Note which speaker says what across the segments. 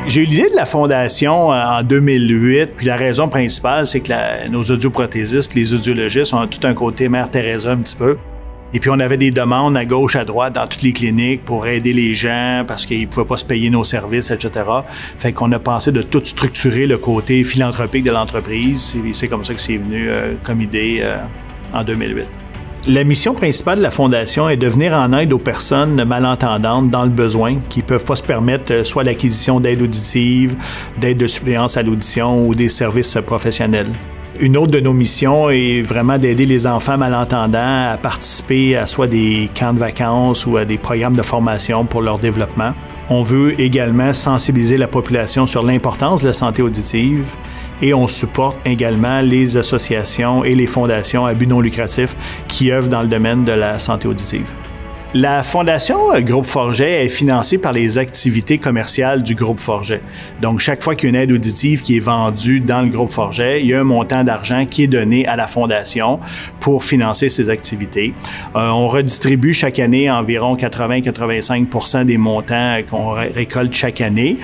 Speaker 1: J'ai eu l'idée de la fondation en 2008, puis la raison principale, c'est que nos audioprothésistes et les audiologistes ont tout un côté Mère Teresa un petit peu. Et puis on avait des demandes à gauche, à droite, dans toutes les cliniques pour aider les gens parce qu'ils ne pouvaient pas se payer nos services, etc. Fait qu'on a pensé de tout structurer le côté philanthropique de l'entreprise. Et c'est comme ça que c'est venu comme idée en 2008. La mission principale de la Fondation est de venir en aide aux personnes malentendantes dans le besoin qui ne peuvent pas se permettre soit l'acquisition d'aide auditive, d'aide de suppléance à l'audition ou des services professionnels. Une autre de nos missions est vraiment d'aider les enfants malentendants à participer à soit des camps de vacances ou à des programmes de formation pour leur développement. On veut également sensibiliser la population sur l'importance de la santé auditive. Et on supporte également les associations et les fondations à but non lucratif qui œuvrent dans le domaine de la santé auditive. La Fondation Groupe Forget est financée par les activités commerciales du Groupe Forget. Donc, chaque fois qu'il y a une aide auditive qui est vendue dans le Groupe Forget, il y a un montant d'argent qui est donné à la Fondation pour financer ces activités. On redistribue chaque année environ 80-85% des montants qu'on récolte chaque année.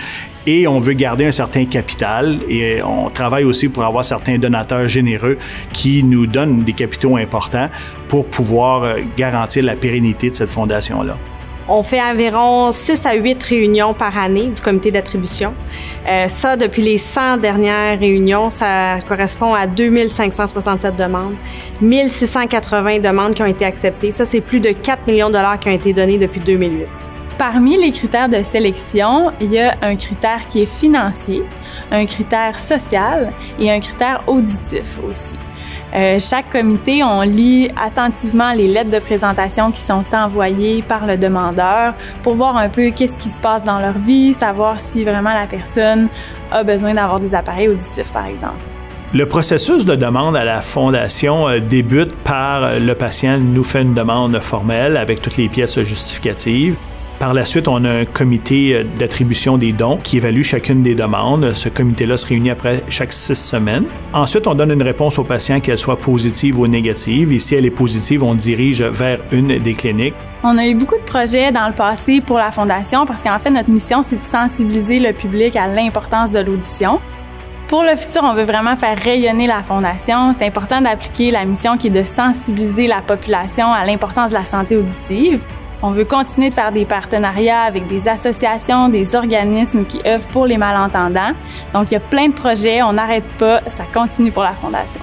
Speaker 1: Et on veut garder un certain capital et on travaille aussi pour avoir certains donateurs généreux qui nous donnent des capitaux importants pour pouvoir garantir la pérennité de cette fondation-là.
Speaker 2: On fait environ 6 à 8 réunions par année du comité d'attribution. Ça, depuis les 100 dernières réunions, ça correspond à 2567 demandes, 1680 demandes qui ont été acceptées. Ça, c'est plus de 4 millions de dollars qui ont été donnés depuis 2008.
Speaker 3: Parmi les critères de sélection, il y a un critère qui est financier, un critère social et un critère auditif aussi. Chaque comité, on lit attentivement les lettres de présentation qui sont envoyées par le demandeur pour voir un peu qu'est-ce qui se passe dans leur vie, savoir si vraiment la personne a besoin d'avoir des appareils auditifs, par exemple.
Speaker 1: Le processus de demande à la Fondation débute par le patient nous fait une demande formelle avec toutes les pièces justificatives. Par la suite, on a un comité d'attribution des dons qui évalue chacune des demandes. Ce comité-là se réunit après chaque 6 semaines. Ensuite, on donne une réponse au patient, qu'elle soit positive ou négative. Et si elle est positive, on dirige vers une des cliniques.
Speaker 3: On a eu beaucoup de projets dans le passé pour la Fondation parce qu'en fait, notre mission, c'est de sensibiliser le public à l'importance de l'audition. Pour le futur, on veut vraiment faire rayonner la Fondation. C'est important d'appliquer la mission qui est de sensibiliser la population à l'importance de la santé auditive. On veut continuer de faire des partenariats avec des associations, des organismes qui œuvrent pour les malentendants. Donc, il y a plein de projets, on n'arrête pas, ça continue pour la Fondation.